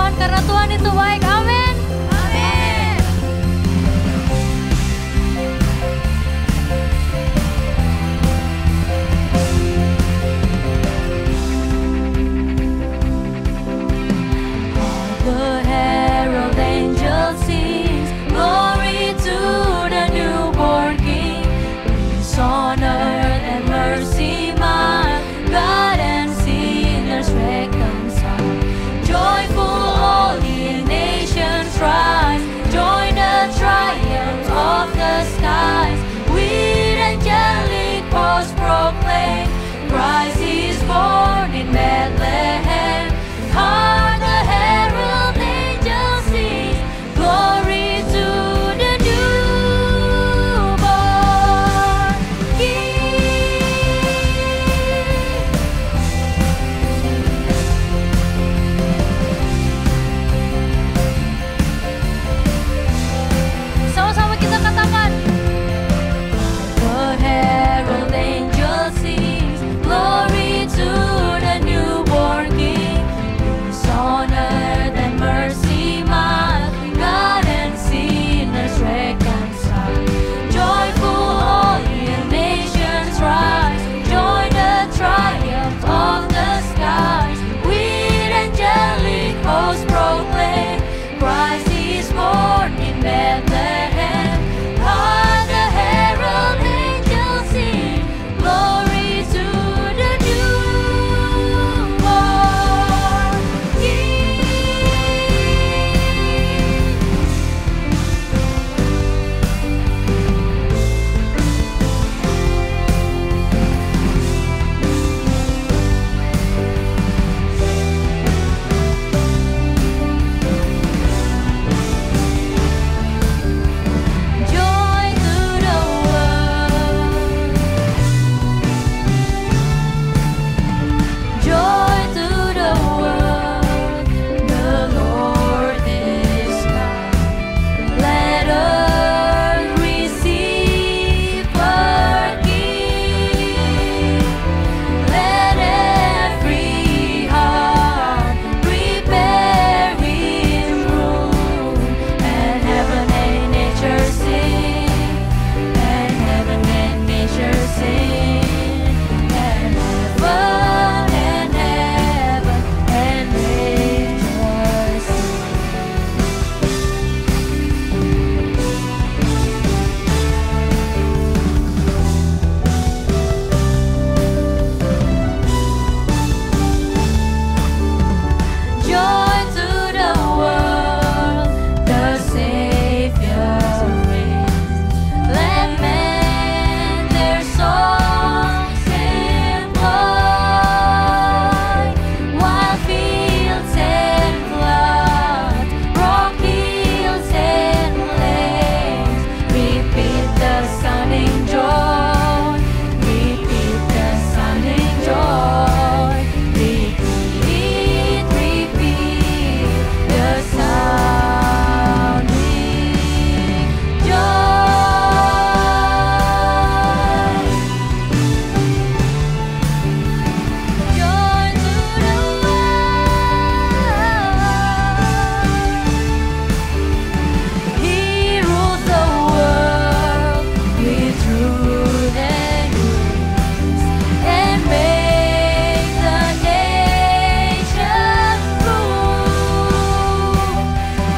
Tuhan karena Tuhan itu baik. Amin. Amin. The herald angel sings glory to the newborn King. Peace on earth and mercy mild, God and sinners reconciled. Joyful all ye nations rise, join the triumph of the skies. With angelic hosts proclaim, Christ is born in Bethlehem. Hark the herald angels sing, glory to the newborn King. Sama-sama kita katakan. The herald angel sings, glory to the newborn King. Peace on earth and mercy mild, God and sinners reconciled. Joyful all ye nations rise, join the triumph of the skies. With angelic hosts proclaim, Christ is born in Bethlehem. Hark the herald angels sing, glory to the newborn Joy to the world, joy to the world, the Lord is come. Let earth receive her King. Let every heart prepare His room, and heaven and nature sing, and heaven and nature sing, and heaven and nature sing. Joy to the world, the Savior reigns. Let men their songs employ, while fields and floods, rock hills and plains, repeat the sounding joy, repeat the sounding joy, repeat the sounding joy. Joy to the world. He rules the world with truth and grace, and makes the nations rule.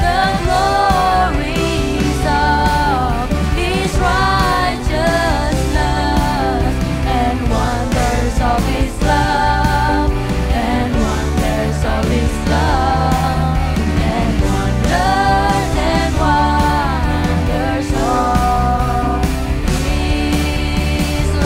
The glories of His righteousness, and wonders of His love, and wonders of His love, and wonders of His love.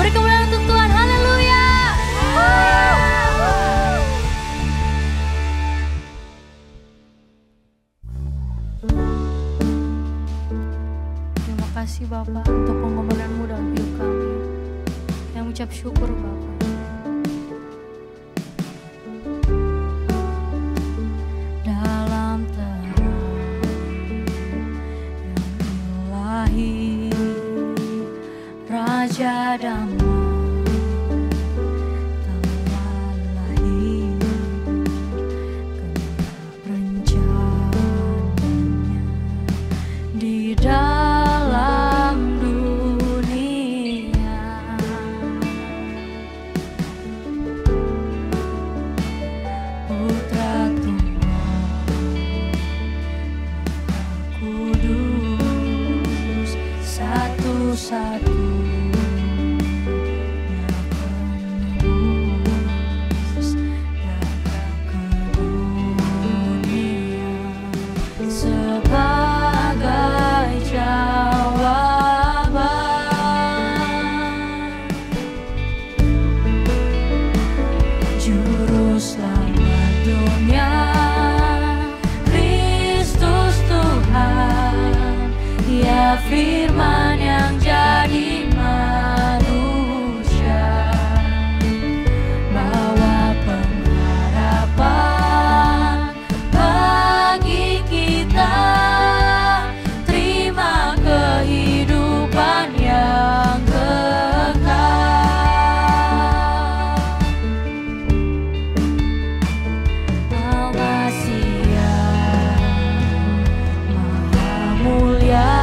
Beri kemuliaan untuk Tuhan, haleluya. Terima kasih Bapak untuk pengorbanan-Mu dalam hidup kami. Yang mengucap syukur Bapak. Dalam terang Firman yang jadi manusia, bawa pengharapan bagi kita. Terima kehidupan yang kekal. Al-Masih yang Maha Mulia,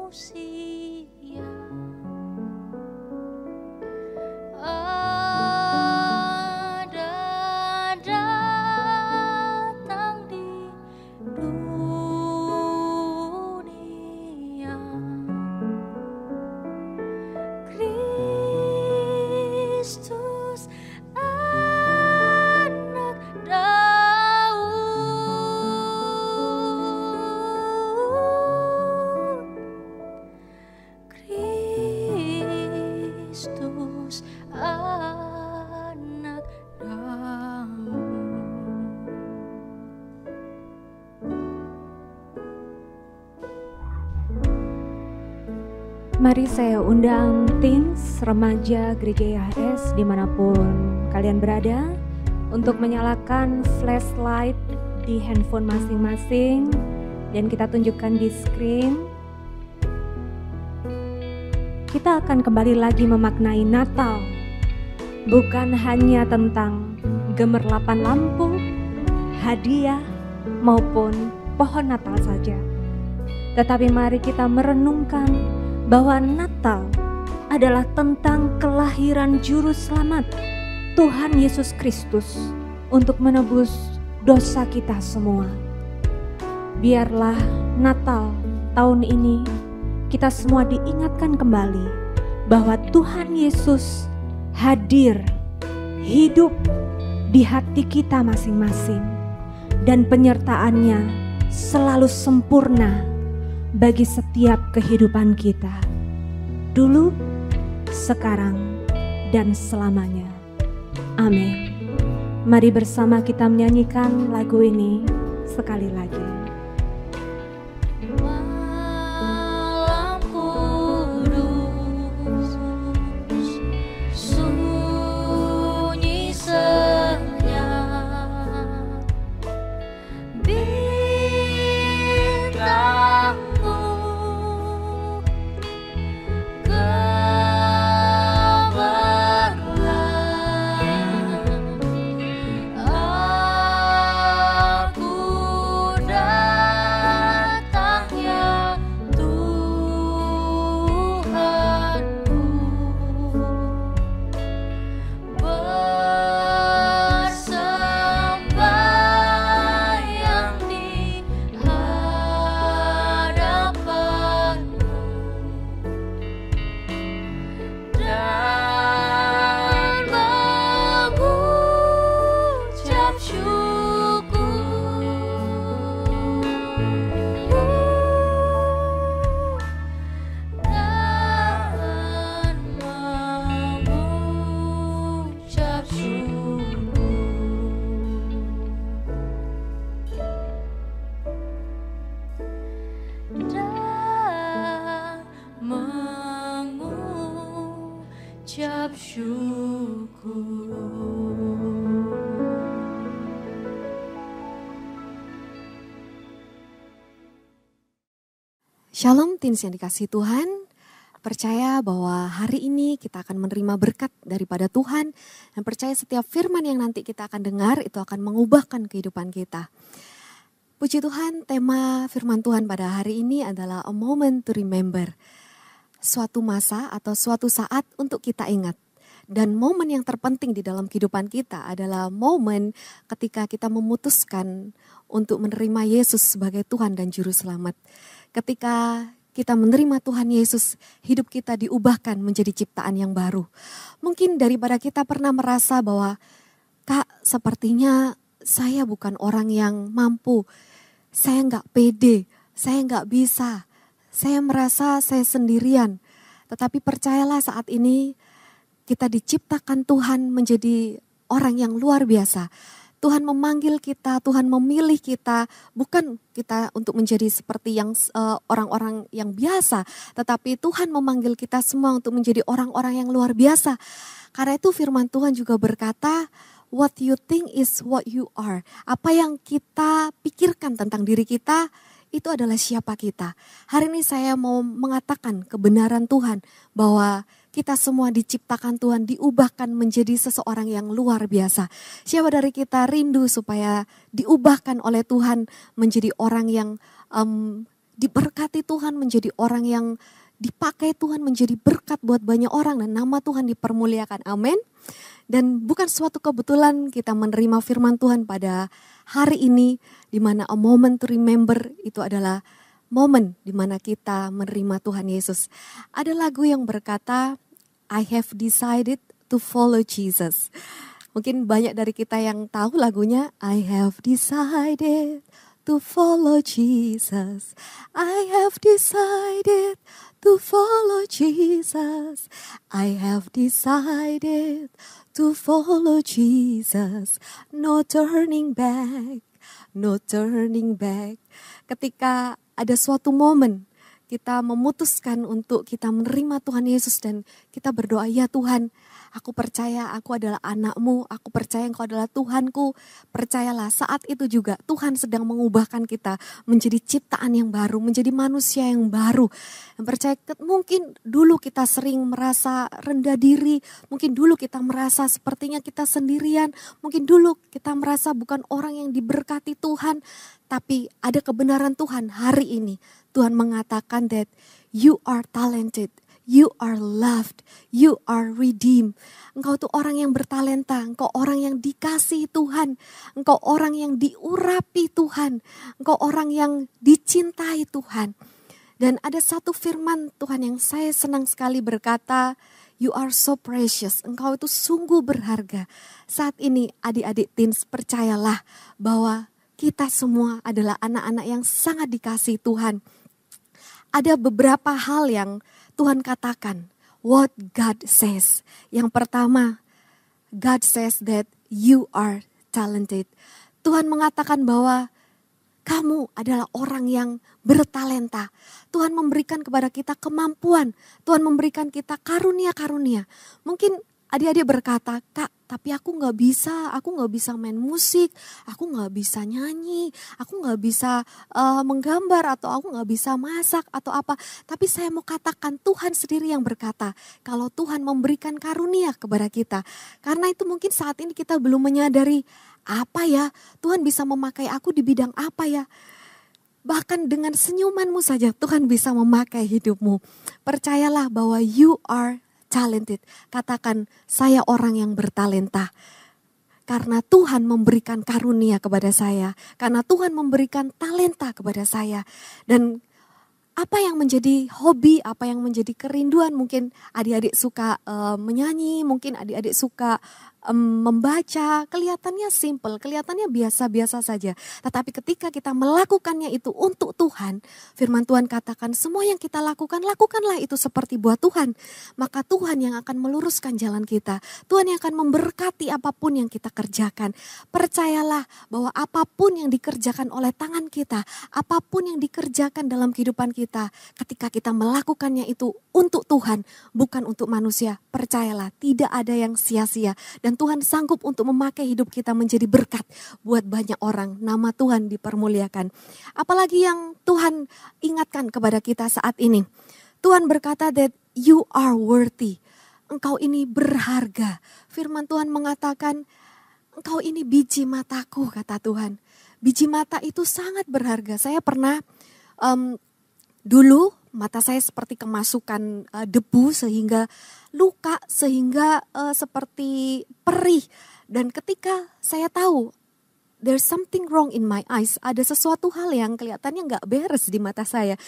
manusia. Ada datang di dunia, Kristus anak Daud, Kristus anak Daud. Mari saya undang teens, remaja gereja IHS dimanapun kalian berada untuk menyalakan flashlight di handphone masing-masing dan kita tunjukkan di screen. Kita akan kembali lagi memaknai Natal, bukan hanya tentang gemerlapan lampu, hadiah maupun pohon Natal saja, tetapi mari kita merenungkan bahwa Natal adalah tentang kelahiran Juru Selamat Tuhan Yesus Kristus untuk menebus dosa kita semua. Biarlah Natal tahun ini kita semua diingatkan kembali bahwa Tuhan Yesus hadir, hidup di hati kita masing-masing, dan penyertaannya selalu sempurna bagi setiap kehidupan kita, dulu, sekarang, dan selamanya. Amin. Mari bersama kita menyanyikan lagu ini sekali lagi. Malam kudus, sunyi senyap, bintang mengucap syukur. Shalom teens yang dikasihi Tuhan, percaya bahwa hari ini kita akan menerima berkat daripada Tuhan dan percaya setiap firman yang nanti kita akan dengar itu akan mengubahkan kehidupan kita. Puji Tuhan, tema firman Tuhan pada hari ini adalah a moment to remember. Suatu masa atau suatu saat untuk kita ingat. Dan momen yang terpenting di dalam kehidupan kita adalah momen ketika kita memutuskan untuk menerima Yesus sebagai Tuhan dan Juru Selamat. Ketika kita menerima Tuhan Yesus, hidup kita diubahkan menjadi ciptaan yang baru. Mungkin daripada kita pernah merasa bahwa, Kak, sepertinya saya bukan orang yang mampu, saya nggak pede, saya nggak bisa, saya merasa saya sendirian. Tetapi percayalah saat ini kita diciptakan Tuhan menjadi orang yang luar biasa. Tuhan memanggil kita, Tuhan memilih kita, bukan kita untuk menjadi seperti yang orang-orang yang biasa, tetapi Tuhan memanggil kita semua untuk menjadi orang-orang yang luar biasa. Karena itu firman Tuhan juga berkata, what you think is what you are. Apa yang kita pikirkan tentang diri kita, itu adalah siapa kita. Hari ini saya mau mengatakan kebenaran Tuhan bahwa kita semua diciptakan Tuhan, diubahkan menjadi seseorang yang luar biasa. Siapa dari kita rindu supaya diubahkan oleh Tuhan menjadi orang yang diberkati Tuhan, menjadi orang yang dipakai Tuhan, menjadi berkat buat banyak orang, dan nama Tuhan dipermuliakan. Amin. Dan bukan suatu kebetulan kita menerima firman Tuhan pada hari ini, di mana a moment to remember itu adalah momen di mana kita menerima Tuhan Yesus. Ada lagu yang berkata, I have decided to follow Jesus. Mungkin banyak dari kita yang tahu lagunya, I have decided to follow Jesus. I have decided to follow Jesus. I have decided to follow Jesus. No turning back, no turning back. Ketika ada suatu momen kita memutuskan untuk kita menerima Tuhan Yesus dan kita berdoa, ya Tuhan, aku percaya aku adalah anak-Mu, aku percaya Engkau adalah Tuhanku. Percayalah, saat itu juga Tuhan sedang mengubahkan kita menjadi ciptaan yang baru, menjadi manusia yang baru. Yang percaya, mungkin dulu kita sering merasa rendah diri, mungkin dulu kita merasa sepertinya kita sendirian, mungkin dulu kita merasa bukan orang yang diberkati Tuhan. Tapi ada kebenaran Tuhan hari ini. Tuhan mengatakan that you are talented. You are loved, you are redeemed. Engkau tuh orang yang bertalenta, engkau orang yang dikasihi Tuhan, engkau orang yang diurapi Tuhan, engkau orang yang dicintai Tuhan. Dan ada satu firman Tuhan yang saya senang sekali berkata, you are so precious, engkau itu sungguh berharga. Saat ini adik-adik teens, percayalah bahwa kita semua adalah anak-anak yang sangat dikasihi Tuhan. Ada beberapa hal yang Tuhan katakan, what God says. Yang pertama, God says that you are talented. Tuhan mengatakan bahwa kamu adalah orang yang bertalenta. Tuhan memberikan kepada kita kemampuan. Tuhan memberikan kita karunia-karunia. Mungkin adik-adik berkata, Kak, tapi aku gak bisa main musik, aku gak bisa nyanyi, aku gak bisa menggambar, atau aku gak bisa masak, atau apa. Tapi saya mau katakan, Tuhan sendiri yang berkata, kalau Tuhan memberikan karunia kepada kita. Karena itu mungkin saat ini kita belum menyadari, apa ya, Tuhan bisa memakai aku di bidang apa ya. Bahkan dengan senyumanmu saja Tuhan bisa memakai hidupmu. Percayalah bahwa you are talented. Katakan, saya orang yang bertalenta. Karena Tuhan memberikan karunia kepada saya. Karena Tuhan memberikan talenta kepada saya. Dan apa yang menjadi hobi, apa yang menjadi kerinduan, mungkin adik-adik suka menyanyi, mungkin adik-adik suka membaca, kelihatannya simple, kelihatannya biasa-biasa saja. Tetapi ketika kita melakukannya itu untuk Tuhan, firman Tuhan katakan semua yang kita lakukan, lakukanlah itu seperti buat Tuhan. Maka Tuhan yang akan meluruskan jalan kita. Tuhan yang akan memberkati apapun yang kita kerjakan. Percayalah bahwa apapun yang dikerjakan oleh tangan kita, apapun yang dikerjakan dalam kehidupan kita, ketika kita melakukannya itu untuk Tuhan, bukan untuk manusia. Percayalah, tidak ada yang sia-sia. Dan Tuhan sanggup untuk memakai hidup kita menjadi berkat buat banyak orang. Nama Tuhan dipermuliakan. Apalagi yang Tuhan ingatkan kepada kita saat ini. Tuhan berkata that you are worthy. Engkau ini berharga. Firman Tuhan mengatakan, engkau ini biji mataku, kata Tuhan. Biji mata itu sangat berharga. Saya pernah dulu mata saya seperti kemasukan debu sehingga luka, sehingga seperti perih. Dan ketika saya tahu there's something wrong in my eyes, ada sesuatu hal yang kelihatannya gak beres di mata saya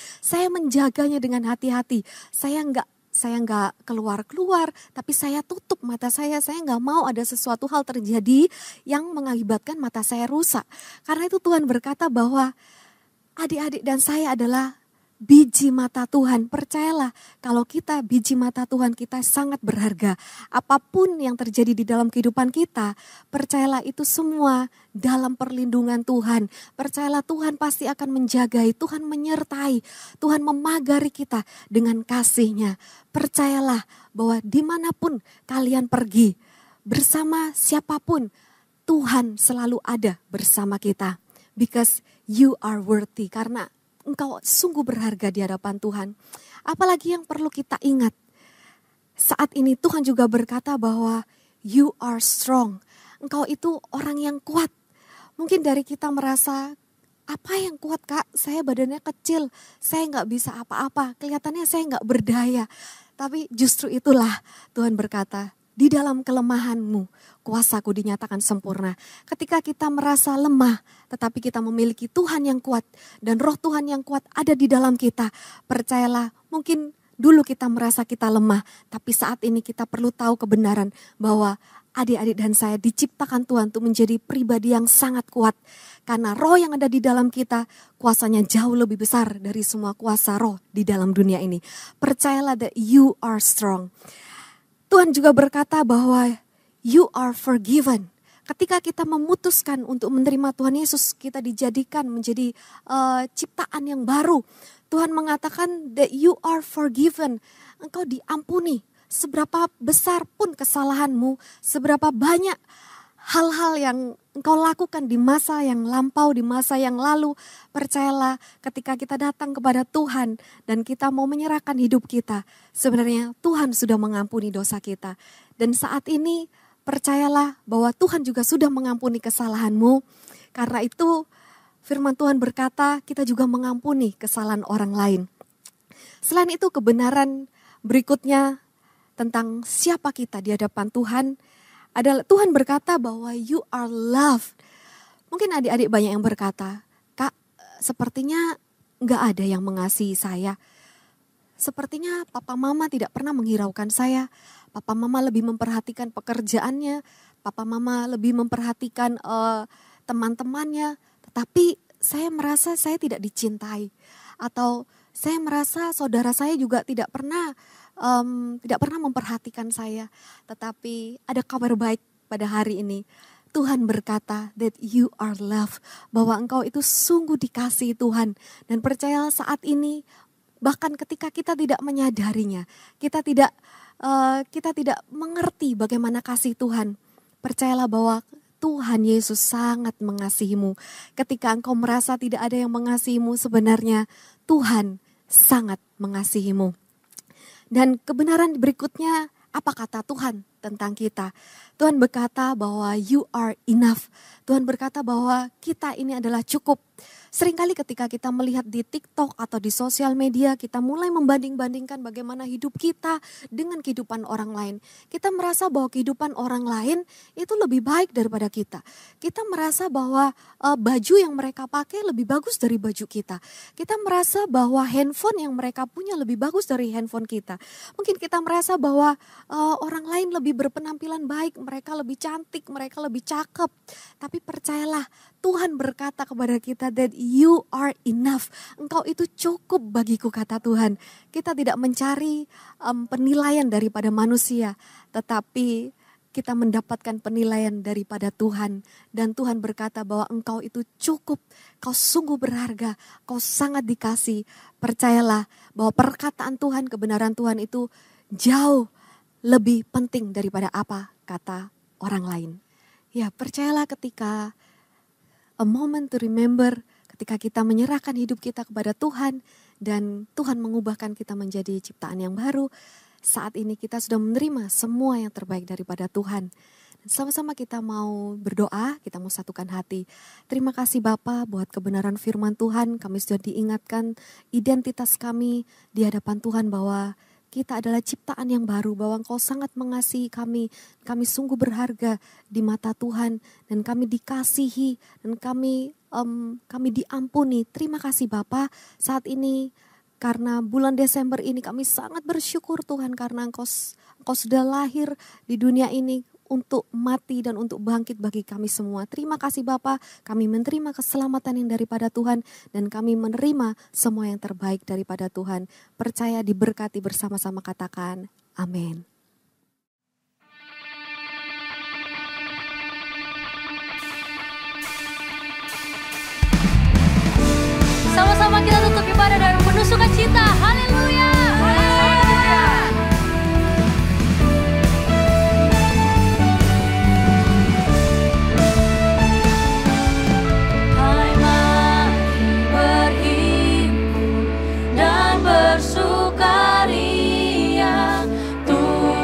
menjaganya dengan hati-hati. Saya nggak keluar-keluar, tapi saya tutup mata saya nggak mau ada sesuatu hal terjadi yang mengakibatkan mata saya rusak. Karena itu Tuhan berkata bahwa adik-adik dan saya adalah biji mata Tuhan. Percayalah, kalau kita biji mata Tuhan, kita sangat berharga. Apapun yang terjadi di dalam kehidupan kita, percayalah itu semua dalam perlindungan Tuhan. Percayalah Tuhan pasti akan menjagai, Tuhan menyertai, Tuhan memagari kita dengan kasih-Nya. Percayalah bahwa dimanapun kalian pergi, bersama siapapun, Tuhan selalu ada bersama kita. Because you are worthy, karena engkau sungguh berharga di hadapan Tuhan. Apalagi yang perlu kita ingat, saat ini Tuhan juga berkata bahwa you are strong. Engkau itu orang yang kuat. Mungkin dari kita merasa apa yang kuat Kak? Saya badannya kecil, saya nggak bisa apa-apa, kelihatannya saya nggak berdaya. Tapi justru itulah Tuhan berkata, di dalam kelemahanmu, kuasaku dinyatakan sempurna. Ketika kita merasa lemah, tetapi kita memiliki Tuhan yang kuat, dan roh Tuhan yang kuat ada di dalam kita. Percayalah, mungkin dulu kita merasa kita lemah, tapi saat ini kita perlu tahu kebenaran bahwa adik-adik dan saya diciptakan Tuhan untuk menjadi pribadi yang sangat kuat. Karena roh yang ada di dalam kita, kuasanya jauh lebih besar dari semua kuasa roh di dalam dunia ini. Percayalah that you are strong. Tuhan juga berkata bahwa you are forgiven. Ketika kita memutuskan untuk menerima Tuhan Yesus, kita dijadikan menjadi ciptaan yang baru. Tuhan mengatakan that you are forgiven. Engkau diampuni. Seberapa besar pun kesalahanmu, seberapa banyak hal-hal yang engkau lakukan di masa yang lampau, di masa yang lalu. Percayalah, ketika kita datang kepada Tuhan dan kita mau menyerahkan hidup kita, sebenarnya Tuhan sudah mengampuni dosa kita. Dan saat ini percayalah bahwa Tuhan juga sudah mengampuni kesalahanmu. Karena itu firman Tuhan berkata kita juga mengampuni kesalahan orang lain. Selain itu kebenaran berikutnya tentang siapa kita di hadapan Tuhan adalah Tuhan berkata bahwa you are loved. Mungkin adik-adik banyak yang berkata, Kak, sepertinya gak ada yang mengasihi saya. Sepertinya papa mama tidak pernah menghiraukan saya. Papa mama lebih memperhatikan pekerjaannya. Papa mama lebih memperhatikan teman-temannya. Tetapi saya merasa saya tidak dicintai. Atau saya merasa saudara saya juga tidak pernah memperhatikan saya. Tetapi ada kabar baik pada hari ini. Tuhan berkata that you are loved. Bahwa engkau itu sungguh dikasihi Tuhan. Dan percayalah saat ini, bahkan ketika kita tidak menyadarinya, kita tidak mengerti bagaimana kasih Tuhan. Percayalah bahwa Tuhan Yesus sangat mengasihimu. Ketika engkau merasa tidak ada yang mengasihimu, sebenarnya Tuhan sangat mengasihimu. Dan kebenaran berikutnya, apa kata Tuhan tentang kita? Tuhan berkata bahwa you are enough. Tuhan berkata bahwa kita ini adalah cukup. Seringkali ketika kita melihat di TikTok atau di sosial media, kita mulai membanding-bandingkan bagaimana hidup kita dengan kehidupan orang lain. Kita merasa bahwa kehidupan orang lain itu lebih baik daripada kita. Kita merasa bahwa baju yang mereka pakai lebih bagus dari baju kita. Kita merasa bahwa handphone yang mereka punya lebih bagus dari handphone kita. Mungkin kita merasa bahwa orang lain lebih berpenampilan baik, mereka lebih cantik, mereka lebih cakep. Tapi percayalah, Tuhan berkata kepada kita that you are enough. Engkau itu cukup bagiku, kata Tuhan. Kita tidak mencari penilaian daripada manusia, tetapi kita mendapatkan penilaian daripada Tuhan. Dan Tuhan berkata bahwa engkau itu cukup, kau sungguh berharga, kau sangat dikasih. Percayalah bahwa perkataan Tuhan, kebenaran Tuhan itu jauh lebih penting daripada apa kata orang lain. Ya, percayalah ketika a moment to remember, ketika kita menyerahkan hidup kita kepada Tuhan dan Tuhan mengubahkan kita menjadi ciptaan yang baru, saat ini kita sudah menerima semua yang terbaik daripada Tuhan. Dan sama-sama kita mau berdoa, kita mau satukan hati. Terima kasih Bapa buat kebenaran firman Tuhan, kami sudah diingatkan identitas kami di hadapan Tuhan bahwa kita adalah ciptaan yang baru, bahwa Engkau sangat mengasihi kami. Kami sungguh berharga di mata Tuhan dan kami dikasihi dan kami diampuni. Terima kasih Bapa. Saat ini karena bulan Desember ini kami sangat bersyukur Tuhan karena Engkau sudah lahir di dunia ini untuk mati dan untuk bangkit bagi kami semua. Terima kasih Bapa, kami menerima keselamatan yang daripada Tuhan dan kami menerima semua yang terbaik daripada Tuhan. Percaya diberkati bersama-sama, katakan amin. Sama-sama kita tutup ibadah dengan penuh sukacita. Haleluya. Bersukaria, Tuhan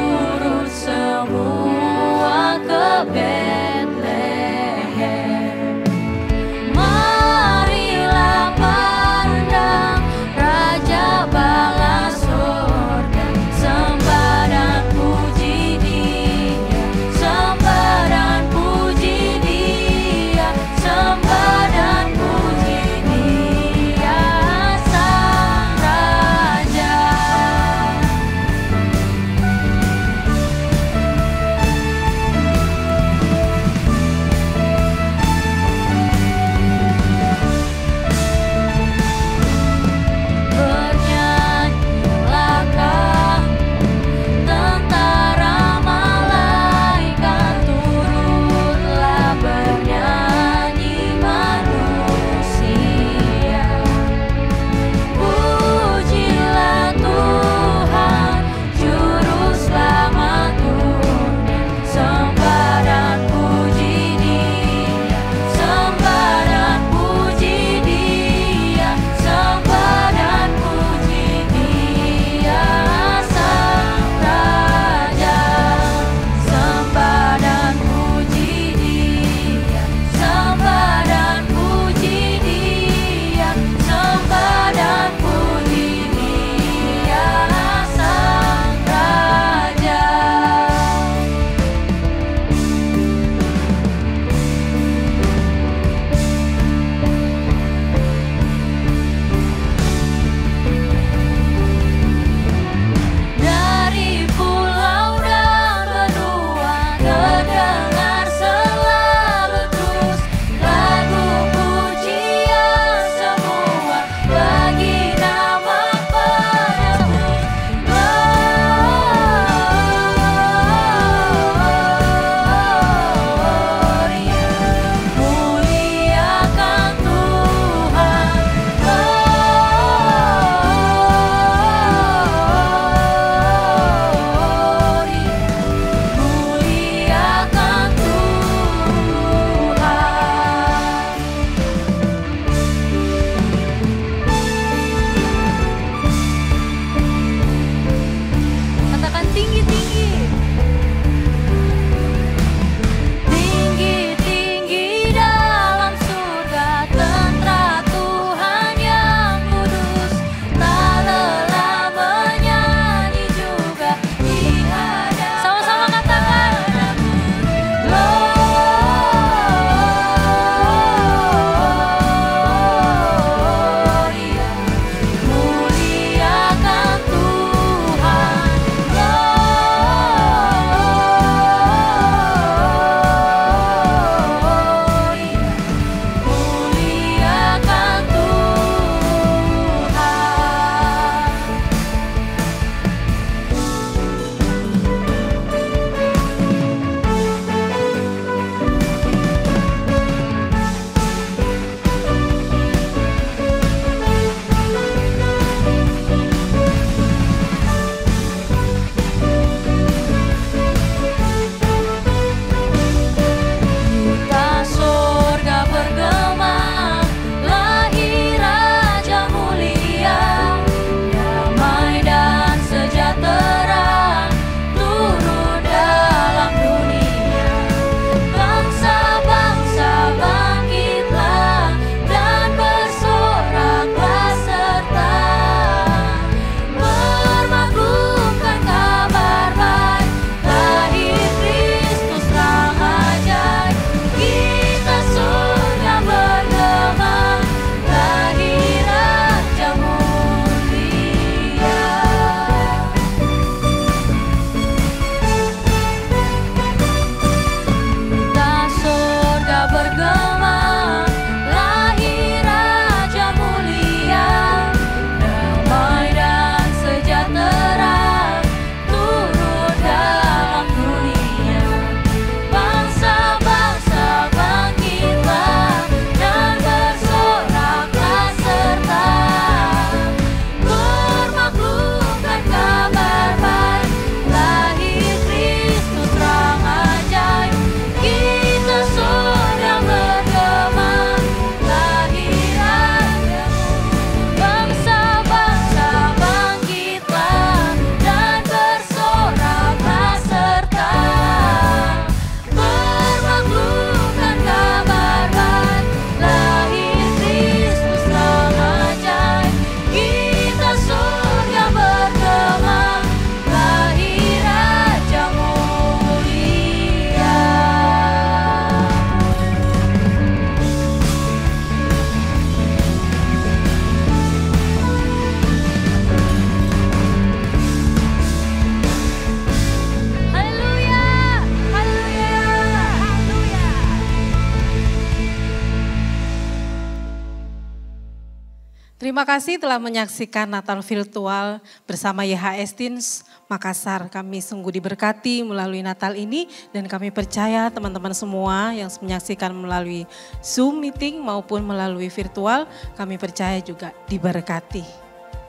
Terima kasih telah menyaksikan Natal virtual bersama YHS Teens Makassar. Kami sungguh diberkati melalui Natal ini dan kami percaya teman-teman semua yang menyaksikan melalui Zoom meeting maupun melalui virtual, kami percaya juga diberkati.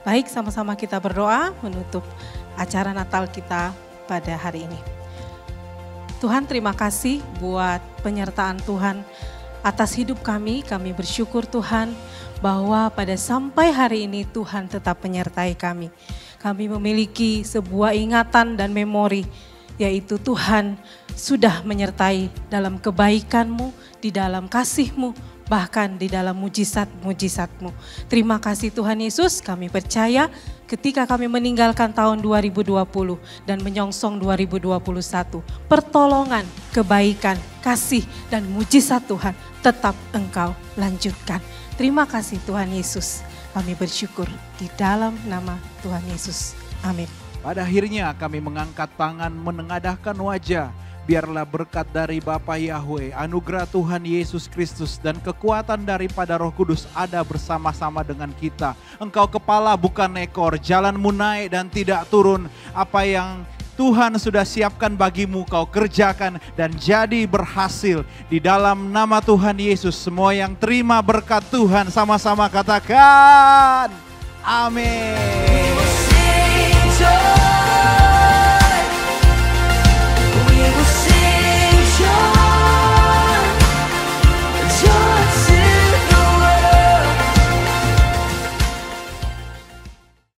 Baik, sama-sama kita berdoa menutup acara Natal kita pada hari ini. Tuhan, terima kasih buat penyertaan Tuhan atas hidup kami. Kami bersyukur Tuhan bahwa pada sampai hari ini Tuhan tetap menyertai kami. Kami memiliki sebuah ingatan dan memori, yaitu Tuhan sudah menyertai dalam kebaikan-Mu, di dalam kasih-Mu, bahkan di dalam mujizat-mujizat-Mu. Terima kasih Tuhan Yesus, kami percaya ketika kami meninggalkan tahun 2020 dan menyongsong 2021, pertolongan, kebaikan, kasih, dan mujizat Tuhan tetap Engkau lanjutkan. Terima kasih Tuhan Yesus, kami bersyukur di dalam nama Tuhan Yesus. Amin. Pada akhirnya kami mengangkat tangan menengadahkan wajah. Biarlah berkat dari Bapa Yahweh, anugerah Tuhan Yesus Kristus dan kekuatan daripada Roh Kudus ada bersama-sama dengan kita. Engkau kepala bukan ekor, jalanmu naik dan tidak turun. Apa yang Tuhan sudah siapkan bagimu kau kerjakan dan jadi berhasil. Di dalam nama Tuhan Yesus, semua yang terima berkat Tuhan sama-sama katakan amin.